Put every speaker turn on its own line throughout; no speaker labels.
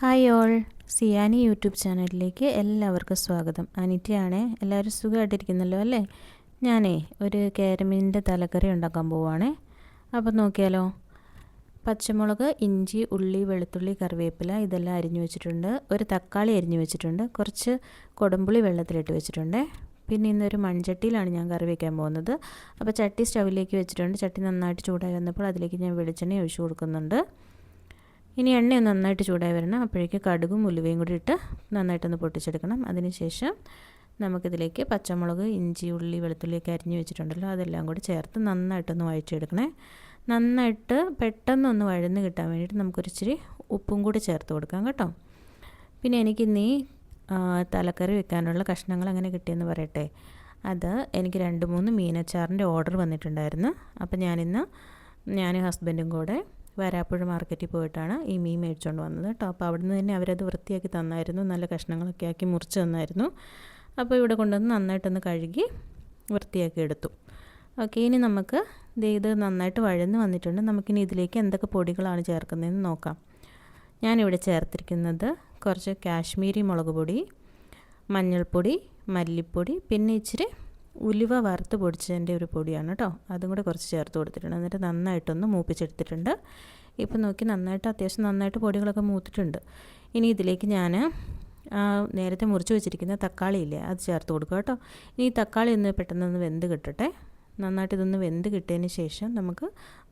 Hi all, സിയാനി YouTube ചാനലിലേക്ക് എല്ലാവർക്കും സ്വാഗതം. അനിറ്റയാണേ. എല്ലാവരും സുഖമായിട്ടിരിക്കുന്നല്ലോ അല്ലേ? ഞാനേ ഒരു കേരമീനിൻ്റെ തലക്കറി ഉണ്ടാക്കാൻ പോവുകയാണേ. അപ്പം നോക്കിയാലോ. പച്ചമുളക്, ഇഞ്ചി, ഉള്ളി, വെളുത്തുള്ളി, കറിവേപ്പില ഇതെല്ലാം അരിഞ്ഞു വെച്ചിട്ടുണ്ട്. ഒരു തക്കാളി അരിഞ്ഞു വെച്ചിട്ടുണ്ട്. കുറച്ച് കൊടമ്പുളി വെള്ളത്തിലിട്ട് വെച്ചിട്ടുണ്ട്. പിന്നെ ഇന്നൊരു മൺചട്ടിയിലാണ് ഞാൻ കറി വയ്ക്കാൻ പോകുന്നത്. അപ്പോൾ ചട്ടി സ്റ്റൗവിലേക്ക് വെച്ചിട്ടുണ്ട്. ചട്ടി നന്നായിട്ട് ചൂടായി വന്നപ്പോൾ അതിലേക്ക് ഞാൻ വെളിച്ചെണ്ണ ഒഴിച്ചു കൊടുക്കുന്നുണ്ട്. ഇനി എണ്ണയൊന്ന് നന്നായിട്ട് ചൂടായി വരണം. അപ്പോഴേക്ക് കടുകും ഉലുവയും കൂടി ഇട്ട് നന്നായിട്ടൊന്ന് പൊട്ടിച്ചെടുക്കണം. അതിനുശേഷം നമുക്കിതിലേക്ക് പച്ചമുളക്, ഇഞ്ചി, ഉള്ളി, വെളുത്തുള്ളിയൊക്കെ അരിഞ്ഞ് വെച്ചിട്ടുണ്ടല്ലോ അതെല്ലാം കൂടി ചേർത്ത് നന്നായിട്ടൊന്ന് വഴറ്റിയെടുക്കണേ. നന്നായിട്ട് പെട്ടെന്നൊന്ന് വഴന്ന് കിട്ടാൻ വേണ്ടിയിട്ട് നമുക്കൊരിച്ചിരി ഉപ്പും കൂടി ചേർത്ത് കൊടുക്കാം കേട്ടോ. പിന്നെ എനിക്കിന്ന് ഈ തലക്കറി വെക്കാനുള്ള കഷ്ണങ്ങൾ എങ്ങനെ കിട്ടിയെന്ന് പറയട്ടെ. അത് എനിക്ക് 2-3 മീനച്ചാറിൻ്റെ ഓർഡർ വന്നിട്ടുണ്ടായിരുന്നു. അപ്പോൾ ഞാനും ഹസ്ബൻഡും കൂടെ വരാപ്പുഴ മാർക്കറ്റിൽ പോയിട്ടാണ് ഈ മീൻ മേടിച്ചുകൊണ്ട് വന്നത് കേട്ടോ. അപ്പോൾ അവിടെ നിന്ന് തന്നെ അവരത് വൃത്തിയാക്കി തന്നായിരുന്നു. നല്ല കഷ്ണങ്ങളൊക്കെ ആക്കി മുറിച്ച് തന്നായിരുന്നു. അപ്പോൾ ഇവിടെ കൊണ്ടുവന്ന് നന്നായിട്ടൊന്ന് കഴുകി വൃത്തിയാക്കി എടുത്തു. ഓക്കെ, ഇനി നമുക്ക് ഇത് നന്നായിട്ട് വഴന്ന് വന്നിട്ടുണ്ട്. നമുക്കിനി ഇതിലേക്ക് എന്തൊക്കെ പൊടികളാണ് ചേർക്കുന്നതെന്ന് നോക്കാം. ഞാനിവിടെ ചേർത്തിരിക്കുന്നത് കുറച്ച് കാശ്മീരി മുളക് പൊടി, മഞ്ഞൾപ്പൊടി, മല്ലിപ്പൊടി, പിന്നെ ഇച്ചിരി ഉലുവ വറുത്ത് പൊടിച്ചതിൻ്റെ ഒരു പൊടിയാണ് കേട്ടോ. അതും കൂടെ കുറച്ച് ചേർത്ത് കൊടുത്തിട്ടുണ്ട്. എന്നിട്ട് നന്നായിട്ടൊന്ന് മൂപ്പിച്ചെടുത്തിട്ടുണ്ട്. ഇപ്പം നോക്കി അത്യാവശ്യം നന്നായിട്ട് പൊടികളൊക്കെ മൂത്തിട്ടുണ്ട്. ഇനി ഇതിലേക്ക് ഞാൻ നേരത്തെ മുറിച്ച് വെച്ചിരിക്കുന്ന തക്കാളി ഇല്ലേ അത് ചേർത്ത് കൊടുക്കുക കേട്ടോ. ഇനി ഈ തക്കാളി ഒന്ന് പെട്ടെന്നൊന്ന് വെന്ത് കിട്ടട്ടെ. നന്നായിട്ട് ഇതൊന്ന് വെന്ത് കിട്ടിയതിന് ശേഷം നമുക്ക്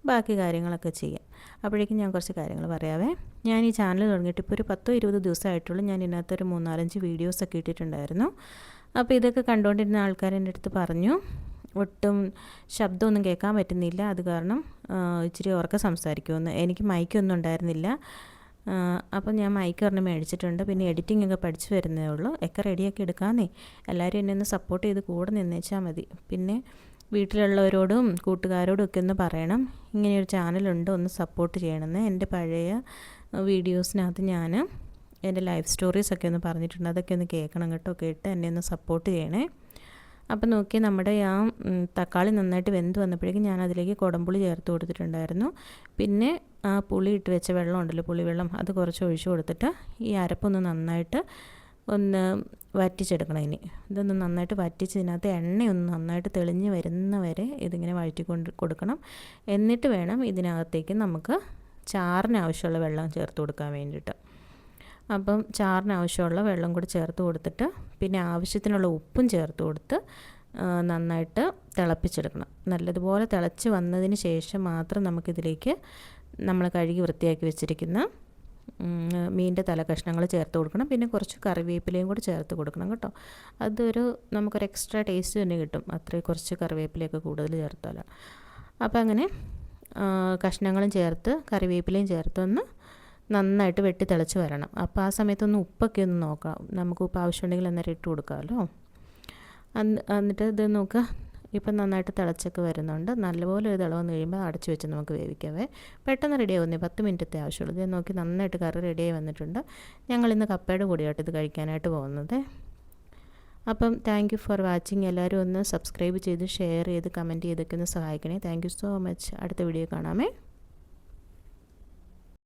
ബാക്കി കാര്യങ്ങളൊക്കെ ചെയ്യാം. അപ്പോഴേക്കും ഞാൻ കുറച്ച് കാര്യങ്ങൾ പറയാവേ. ഞാൻ ഈ ചാനൽ തുടങ്ങിയിട്ട് ഇപ്പോൾ ഒരു 10-20 ദിവസമായിട്ടുള്ളൂ. ഞാൻ ഇതിനകത്തൊരു 3-4-5 വീഡിയോസൊക്കെ ഇട്ടിട്ടുണ്ടായിരുന്നു. അപ്പോൾ ഇതൊക്കെ കണ്ടുകൊണ്ടിരുന്ന ആൾക്കാർ എൻ്റെ അടുത്ത് പറഞ്ഞു ഒട്ടും ശബ്ദമൊന്നും കേൾക്കാൻ പറ്റുന്നില്ല, അത് കാരണം ഇച്ചിരി ഉറക്കെ സംസാരിക്കുമെന്ന്. എനിക്ക് മൈക്കൊന്നും ഉണ്ടായിരുന്നില്ല. അപ്പോൾ ഞാൻ മൈക്ക് പറഞ്ഞ് മേടിച്ചിട്ടുണ്ട്. പിന്നെ എഡിറ്റിംഗ് ഒക്കെ പഠിച്ചു വരുന്നേ ഉള്ളൂ. ഒക്കെ റെഡിയാക്കി എടുക്കാമെന്നേ. എല്ലാവരും എന്നെ ഒന്ന് സപ്പോർട്ട് ചെയ്ത് കൂടെ നിന്നേച്ചാൽ മതി. പിന്നെ വീട്ടിലുള്ളവരോടും കൂട്ടുകാരോടും ഒക്കെ ഒന്ന് പറയണം ഇങ്ങനെയൊരു ചാനലുണ്ട്, ഒന്ന് സപ്പോർട്ട് ചെയ്യണമെന്ന്. എൻ്റെ പഴയ വീഡിയോസിനകത്ത് ഞാൻ എൻ്റെ ലൈഫ് സ്റ്റോറീസൊക്കെ ഒന്ന് പറഞ്ഞിട്ടുണ്ട്. അതൊക്കെ ഒന്ന് കേൾക്കണം കേട്ടോ. കേട്ട് എന്നെ ഒന്ന് സപ്പോർട്ട് ചെയ്യണേ. അപ്പോൾ നോക്കി നമ്മുടെ തക്കാളി നന്നായിട്ട് വെന്ത് വന്നപ്പോഴേക്കും ഞാൻ അതിലേക്ക് കുടംപുളി ചേർത്ത് കൊടുത്തിട്ടുണ്ടായിരുന്നു. പിന്നെ പുളി ഇട്ട് വെച്ച വെള്ളം ഉണ്ടല്ലോ, പുളിവെള്ളം, അത് കുറച്ച് ഒഴിച്ചു കൊടുത്തിട്ട് ഈ അരപ്പൊന്ന് നന്നായിട്ട് ഒന്ന് വറ്റിച്ചെടുക്കണം. ഇതൊന്ന് നന്നായിട്ട് വറ്റിച്ച് ഇതിനകത്ത് എണ്ണയൊന്ന് നന്നായിട്ട് തെളിഞ്ഞ് വരുന്ന വരെ ഇതിങ്ങനെ വഴറ്റിക്കൊണ്ട് കൊടുക്കണം. എന്നിട്ട് വേണം ഇതിനകത്തേക്ക് നമുക്ക് ചാറിന് ആവശ്യമുള്ള വെള്ളം ചേർത്ത് കൊടുക്കാൻ വേണ്ടിയിട്ട്. അപ്പം ചാറിന് ആവശ്യമുള്ള വെള്ളം കൂടി ചേർത്ത് കൊടുത്തിട്ട് പിന്നെ ആവശ്യത്തിനുള്ള ഉപ്പും ചേർത്ത് കൊടുത്ത് നന്നായിട്ട് തിളപ്പിച്ചെടുക്കണം. നല്ലതുപോലെ തിളച്ച് വന്നതിന് ശേഷം മാത്രം നമുക്കിതിലേക്ക് നമ്മൾ കഴുകി വൃത്തിയാക്കി വെച്ചിരിക്കുന്ന മീനിൻ്റെ തല കഷ്ണങ്ങൾ ചേർത്ത് കൊടുക്കണം. പിന്നെ കുറച്ച് കറിവേപ്പിലയും കൂടി ചേർത്ത് കൊടുക്കണം കേട്ടോ. നമുക്കൊരു എക്സ്ട്രാ ടേസ്റ്റ് തന്നെ കിട്ടും. അത്രയും കുറച്ച് കറിവേപ്പിലയൊക്കെ കൂടുതൽ ചേർത്താൽ. അപ്പോൾ അങ്ങനെ കഷ്ണങ്ങളും ചേർത്ത് കറിവേപ്പിലയും ചേർത്തൊന്ന് നന്നായിട്ട് വെട്ടി തിളച്ച് വരണം. അപ്പോൾ ആ സമയത്തൊന്ന് ഉപ്പൊക്കെ ഒന്ന് നോക്കാം. നമുക്ക് ഉപ്പ് ആവശ്യമുണ്ടെങ്കിൽ അന്നേരം ഇട്ട് കൊടുക്കാമല്ലോ. എന്നിട്ട് ഇത് നോക്കുക. ഇപ്പം നന്നായിട്ട് തിളച്ചൊക്കെ വരുന്നുണ്ട്. നല്ലപോലെ ഒരു തിളവന്ന് കഴിയുമ്പോൾ അടച്ച് വെച്ച് നമുക്ക് വേവിക്കാവേ. പെട്ടെന്ന് റെഡിയാവുന്നേ, 10 മിനിറ്റത്തെ ആവശ്യമുള്ളൂ. ഇത് നോക്കി നന്നായിട്ട് കറി റെഡിയായി വന്നിട്ടുണ്ട്. ഞങ്ങളിന്ന് കപ്പയുടെ കൂടിയായിട്ട് ഇത് കഴിക്കാനായിട്ട് പോകുന്നത്. അപ്പം താങ്ക് യു ഫോർ വാച്ചിങ്. എല്ലാവരും ഒന്ന് സബ്സ്ക്രൈബ് ചെയ്ത് ഷെയർ ചെയ്ത് കമൻറ്റ് ചെയ്തൊക്കെ ഒന്ന് സഹായിക്കണേ. Thank you so much. അടുത്ത വീഡിയോ കാണാമേ.